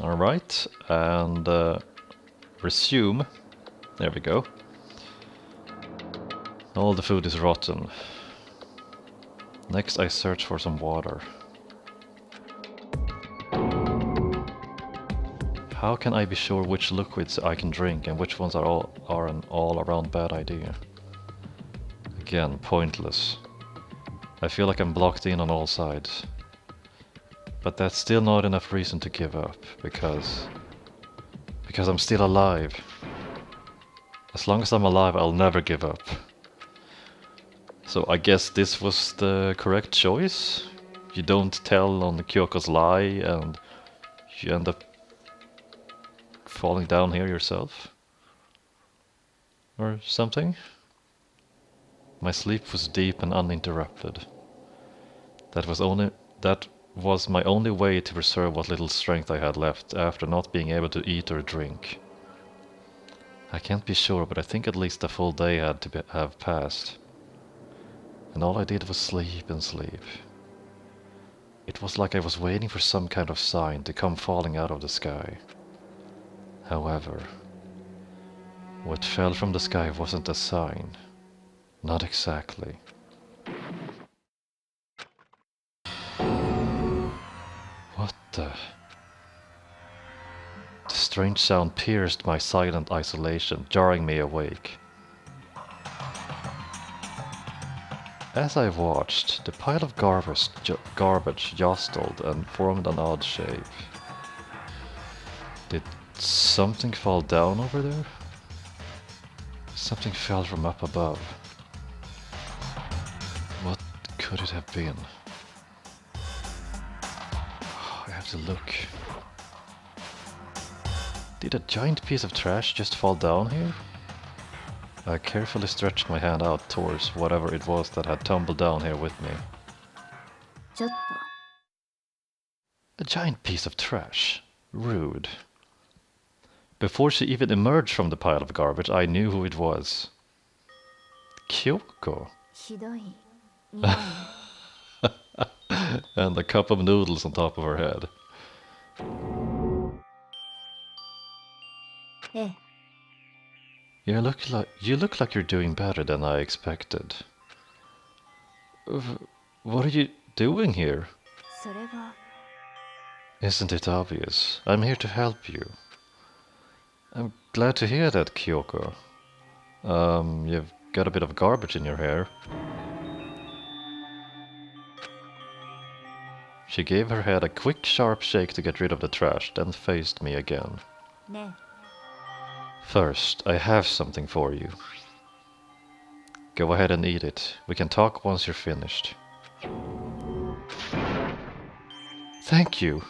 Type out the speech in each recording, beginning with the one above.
Alright, and resume. There we go. All the food is rotten. Next I search for some water. How can I be sure which liquids I can drink and which ones are an all-around bad idea? Again, pointless. I feel like I'm blocked in on all sides. But that's still not enough reason to give up, because I'm still alive. As long as I'm alive, I'll never give up. So I guess this was the correct choice. You don't tell on Kyoko's lie and you end up falling down here yourself. Or something. My sleep was deep and uninterrupted. That was my only way to preserve what little strength I had left after not being able to eat or drink. I can't be sure, but I think at least a full day had to have passed. And all I did was sleep and sleep. It was like I was waiting for some kind of sign to come falling out of the sky. However, what fell from the sky wasn't a sign. Not exactly. What the... The strange sound pierced my silent isolation, jarring me awake. As I watched, the pile of garbage jostled and formed an odd shape. Did something fall down over there? Something fell from up above. What could it have been? I have to look. Did a giant piece of trash just fall down here? I carefully stretched my hand out towards whatever it was that had tumbled down here with me. A giant piece of trash. Rude. Before she even emerged from the pile of garbage, I knew who it was. Kyoko. And a cup of noodles on top of her head. You look like you're doing better than I expected. What are you doing here? Isn't it obvious? I'm here to help you. I'm glad to hear that, Kyoko. You've got a bit of garbage in your hair. She gave her head a quick, sharp shake to get rid of the trash, then faced me again. First, I have something for you. Go ahead and eat it. We can talk once you're finished. Thank you.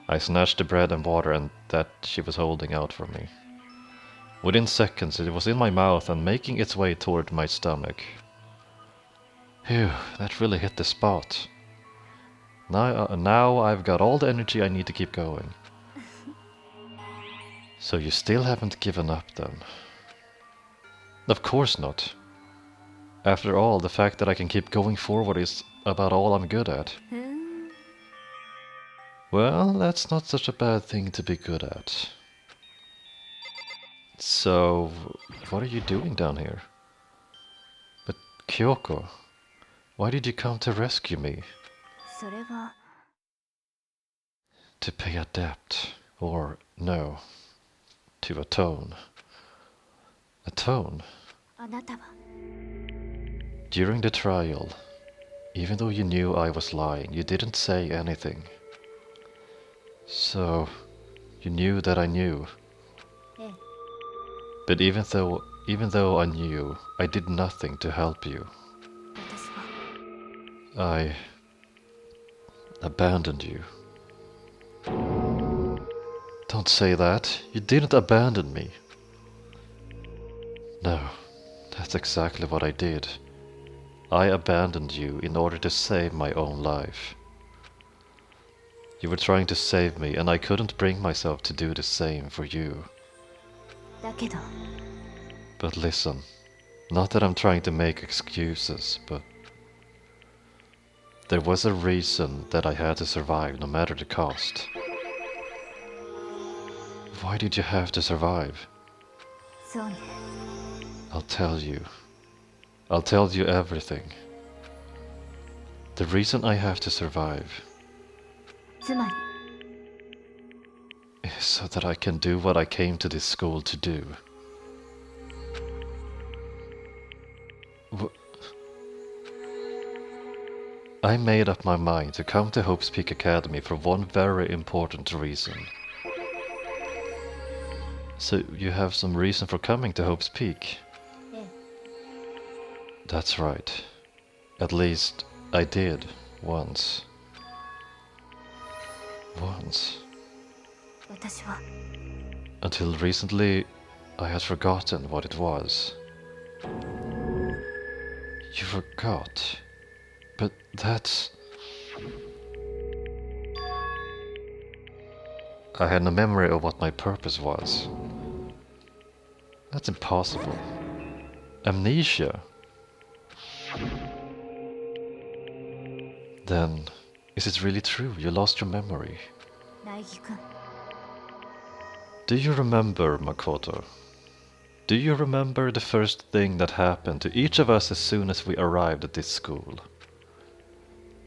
I snatched the bread and water and that she was holding out for me. Within seconds it was in my mouth and making its way toward my stomach. Phew, that really hit the spot. Now I've got all the energy I need to keep going. So you still haven't given up then? Of course not. After all, the fact that I can keep going forward is about all I'm good at. Well, that's not such a bad thing to be good at. So, what are you doing down here? But Kyoko, why did you come to rescue me? To pay a debt, or no, to atone. Atone? During the trial, even though you knew I was lying, you didn't say anything. So, you knew that I knew. But even though I knew, I did nothing to help you. I abandoned you. Don't say that. You didn't abandon me. No, that's exactly what I did. I abandoned you in order to save my own life. You were trying to save me, and I couldn't bring myself to do the same for you. But listen, not that I'm trying to make excuses, but There was a reason that I had to survive, no matter the cost. Why did you have to survive? I'll tell you. I'll tell you everything. The reason I have to survive is so that I can do what I came to this school to do. I made up my mind to come to Hope's Peak Academy for one very important reason. So you have some reason for coming to Hope's Peak? That's right. At least I did once. Once. Until recently, I had forgotten what it was. You forgot? But that's... I had no memory of what my purpose was. That's impossible. Amnesia. Then, is it really true you lost your memory? Do you remember, Makoto? Do you remember the first thing that happened to each of us as soon as we arrived at this school?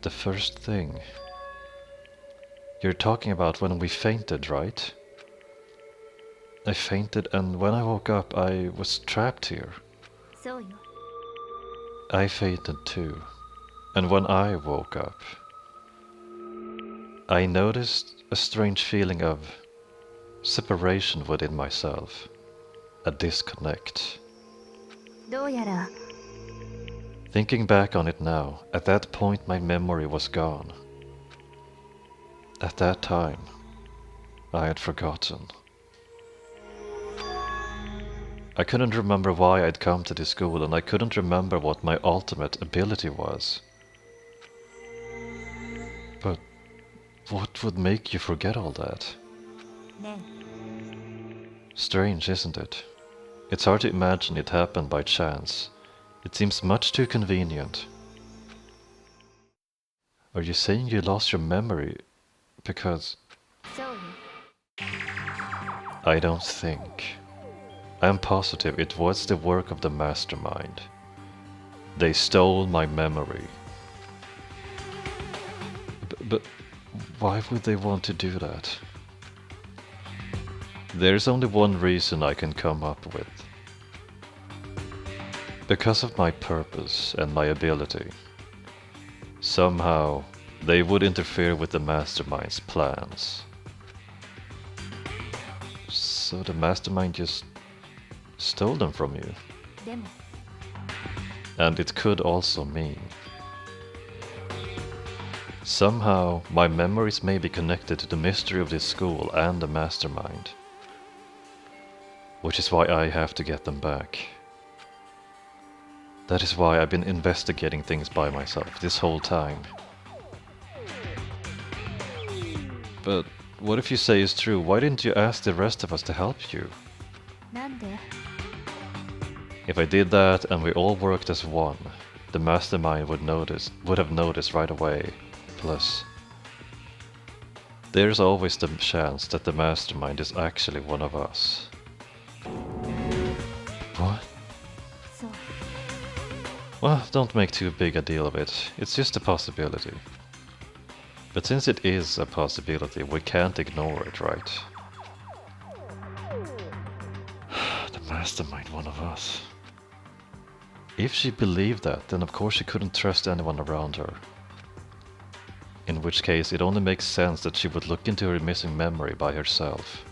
The first thing. You're talking about when we fainted, right? I fainted, and when I woke up, I was trapped here. I fainted too, and when I woke up, I noticed a strange feeling of separation within myself, a disconnect. Thinking back on it now, at that point my memory was gone. At that time, I had forgotten. I couldn't remember why I'd come to this school, and I couldn't remember what my ultimate ability was. But what would make you forget all that? Strange, isn't it? It's hard to imagine it happened by chance. It seems much too convenient. Are you saying you lost your memory because... I don't think. I am positive it was the work of the mastermind. They stole my memory. But why would they want to do that? There's only one reason I can come up with. Because of my purpose and my ability. Somehow, they would interfere with the mastermind's plans. So the mastermind just stole them from you. And it could also mean somehow my memories may be connected to the mystery of this school and the mastermind. Which is why I have to get them back. That is why I've been investigating things by myself this whole time. But what if you say it's true? Why didn't you ask the rest of us to help you? If I did that and we all worked as one, the mastermind would have noticed right away. Plus, there's always the chance that the mastermind is actually one of us. What? Well, don't make too big a deal of it. It's just a possibility. But since it is a possibility, we can't ignore it, right? The mastermind, one of us. If she believed that, then of course she couldn't trust anyone around her. In which case, it only makes sense that she would look into her missing memory by herself.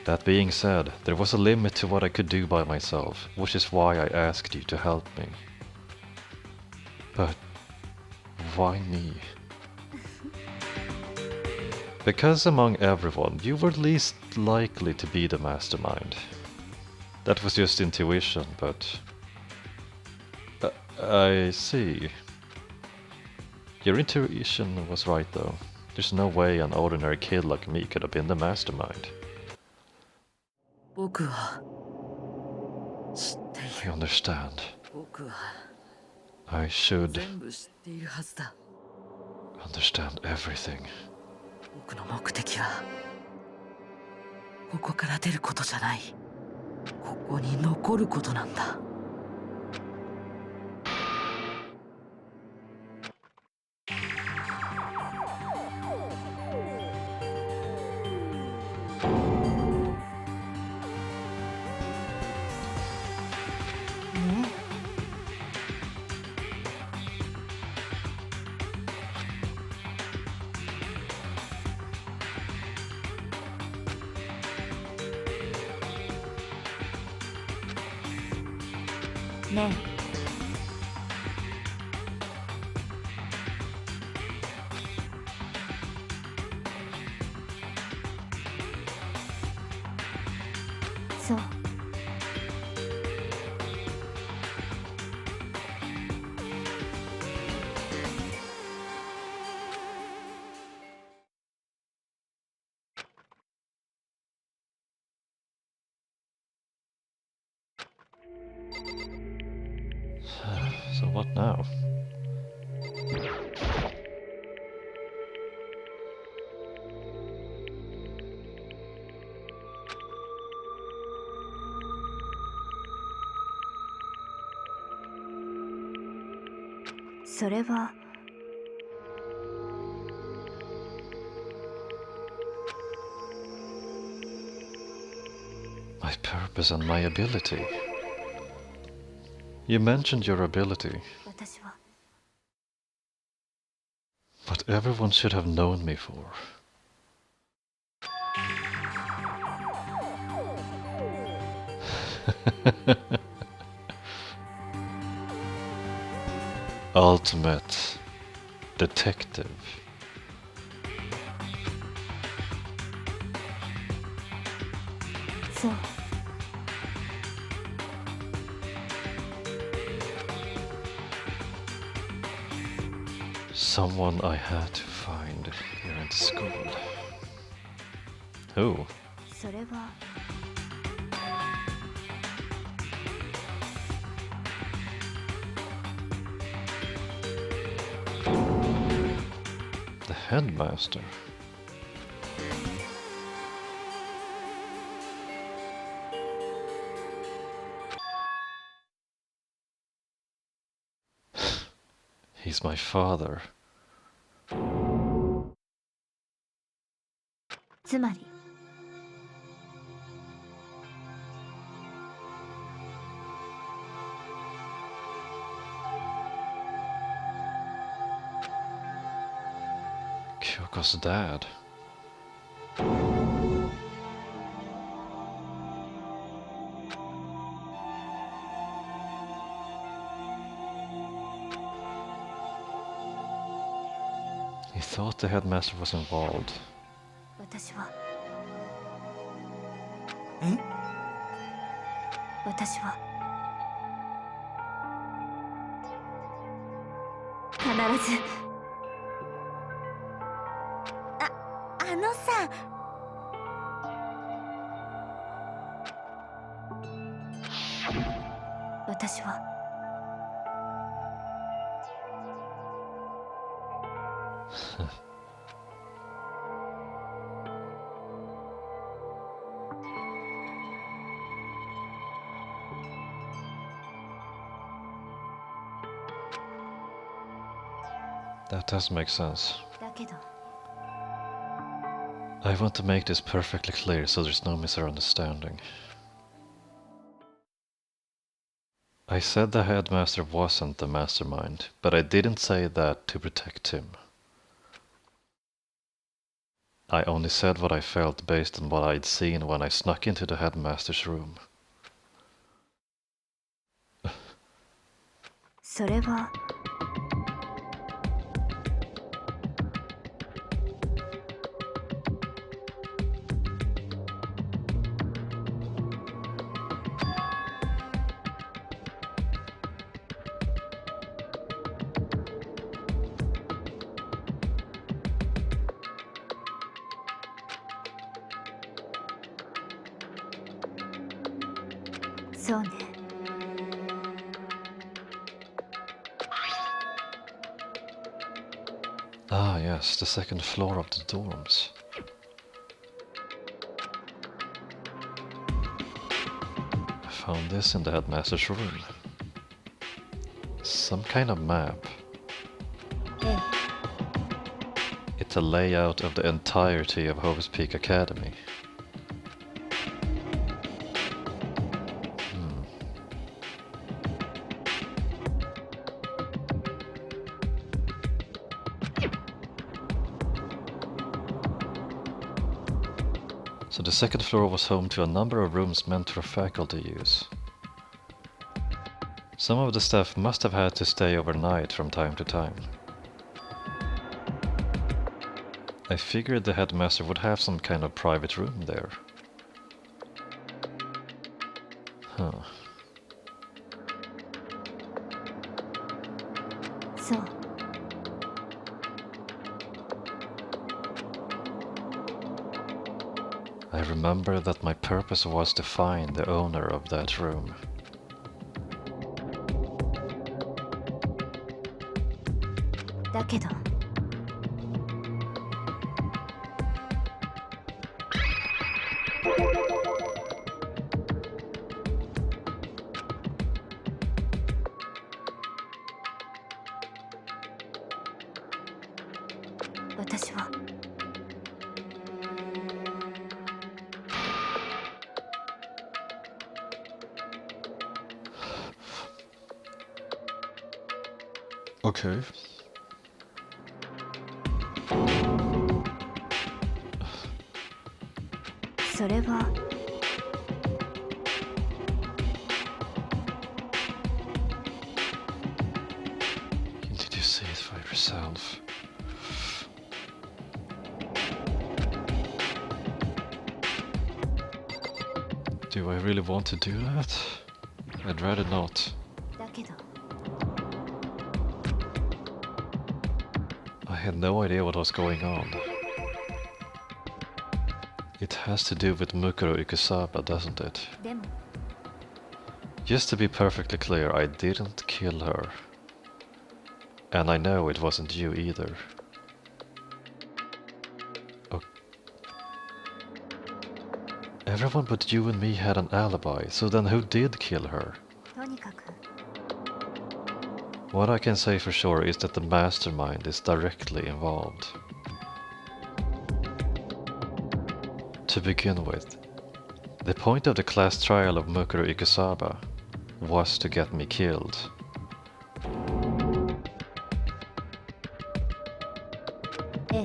That being said, there was a limit to what I could do by myself, which is why I asked you to help me. But why me? Because among everyone, you were least likely to be the mastermind. That was just intuition, but... I see. Your intuition was right though. There's no way an ordinary kid like me could have been the mastermind. I understand. I should 全部知っているはずだ。 understand everything. 僕の目的はここから出ることじゃない。ここに残ることなんだ。ねえ。そう。So what now?「それは」 My purpose and my ability. You mentioned your ability, 私は but everyone should have known me for. Ultimate detective. そう。 Someone I had to find here at school. Who? それは The headmaster. He's my father. つまり Kyoko's dad. He thought the headmaster was involved. 私は え？ 私は必ずあのさ私は That does make sense. だけど I want to make this perfectly clear so there's no misunderstanding. I said the headmaster wasn't the mastermind, but I didn't say that to protect him. I only said what I felt based on what I'd seen when I snuck into the headmaster's room. それは そうね Ah, yes, the second floor of the dorms. I found this in the headmaster's room. Some kind of map. ええ It's a layout of the entirety of Hovis Peak Academy. So the second floor was home to a number of rooms meant for faculty use. Some of the staff must have had to stay overnight from time to time. I figured the headmaster would have some kind of private room there. Huh. そう I remember that my purpose was to find the owner of that room. だけど 私は Okay.「それは Did you see it by yourself? Do I really want to do that? I'd rather not. だけど I had no idea what was going on. It has to do with Mukuro Ikusaba, doesn't it? でも Just to be perfectly clear, I didn't kill her. And I know it wasn't you either. Oh. Everyone but you and me had an alibi, so then who did kill her? とにかく What I can say for sure is that the mastermind is directly involved. To begin with, the point of the class trial of Mukuro Ikusaba was to get me killed. ええ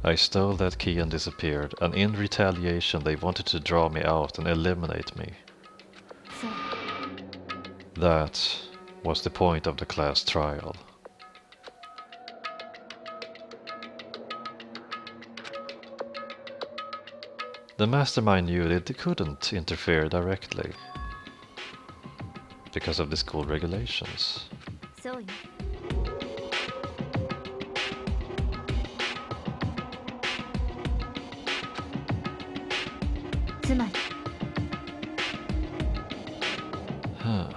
I stole that key and disappeared, and in retaliation they wanted to draw me out and eliminate me. そう That was the point of the class trial. The mastermind knew that they couldn't interfere directly because of the school regulations. そうよ つまり Huh.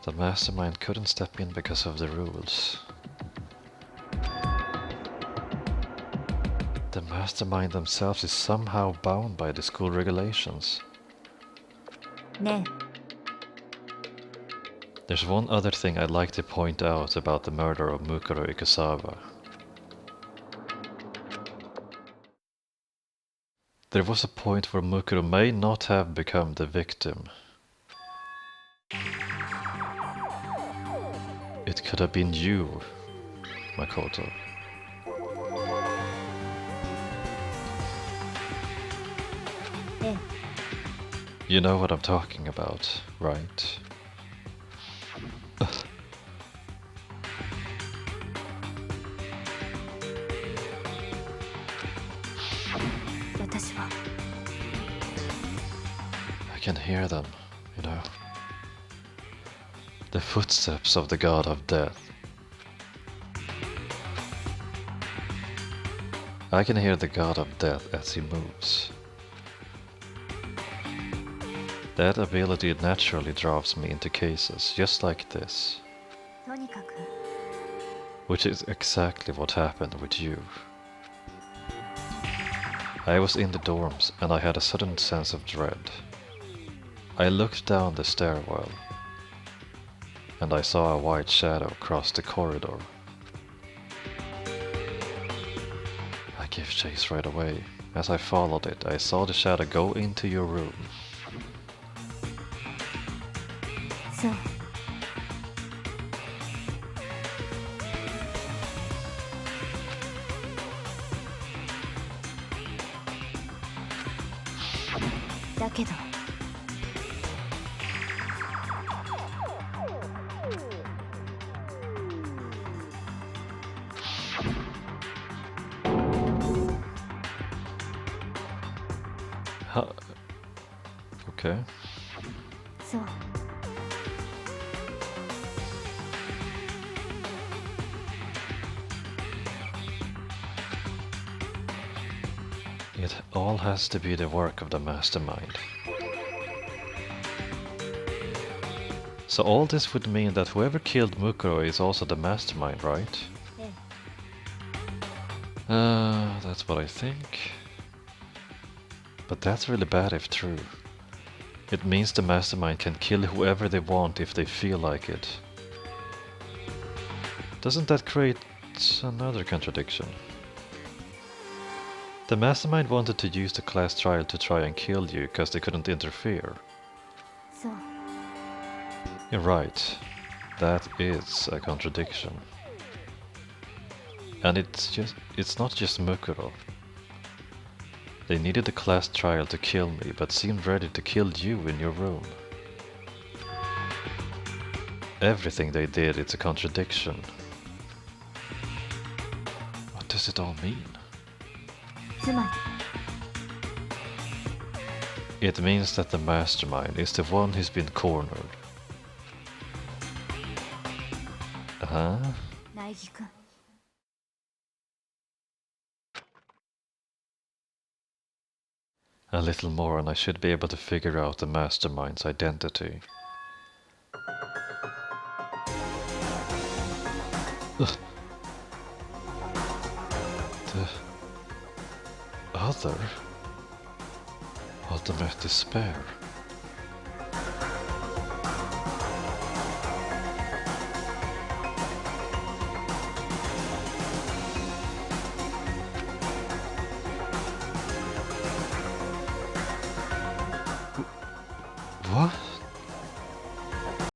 The mastermind couldn't step in because of the rules. The mastermind themselves is somehow bound by the school regulations. ね There's one other thing I'd like to point out about the murder of Mukuro Ikusaba. There was a point where Mukuro may not have become the victim. It could have been you, Makoto. ええ You know what I'm talking about, right? 私は I can hear them, you know. The footsteps of the god of death. I can hear the god of death as he moves. That ability naturally drops me into cases just like this. とにかく Which is exactly what happened with you. I was in the dorms and I had a sudden sense of dread. I looked down the stairwell and I saw a white shadow cross the corridor. I gave chase right away. As I followed it, I saw the shadow go into your room. そう だけど Huh. Okay. そう It all has to be the work of the mastermind. So all this would mean that whoever killed Mukuro is also the mastermind, right? ええ That's what I think. But that's really bad if true. It means the mastermind can kill whoever they want if they feel like it. Doesn't that create another contradiction? The mastermind wanted to use the class trial to try and kill you because they couldn't interfere. そう You're right. That is a contradiction. And it's not just Mukuro. They needed the class trial to kill me, but seemed ready to kill you in your room. Everything they did, it's a contradiction. What does it all mean? つま It means that the mastermind is the one who's been cornered. り Huh? 苗木君 A little more and I should be able to figure out the mastermind's identity. Ugh. The other ultimate despair. What?